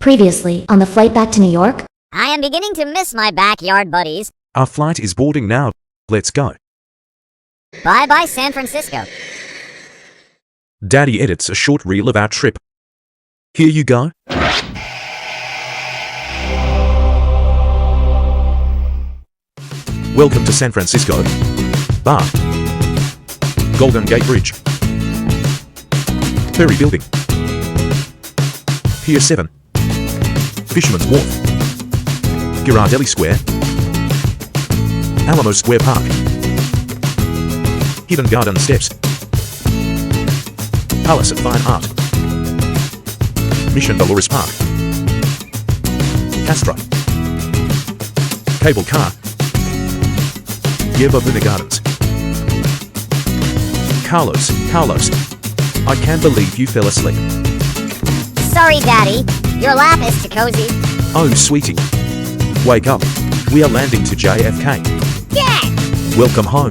Previously, on the flight back to New York, I am beginning to miss my backyard buddies. Our flight is boarding now. Let's go. Bye-bye San Francisco. Daddy edits a short reel of our trip. Here you go. Welcome to San Francisco. Bar. Golden Gate Bridge. Ferry Building. Pier 7. Fisherman's Wharf. Ghirardelli Square. Alamo Square Park. Hidden Garden Steps. Palace of Fine Art. Mission Dolores Park. Castro. Cable Car. Yerba Buena Gardens. Carlos, I can't believe you fell asleep. Sorry, Daddy. Your lap is too cozy. Oh, sweetie. Wake up. We are landing to JFK. Yeah! Welcome home.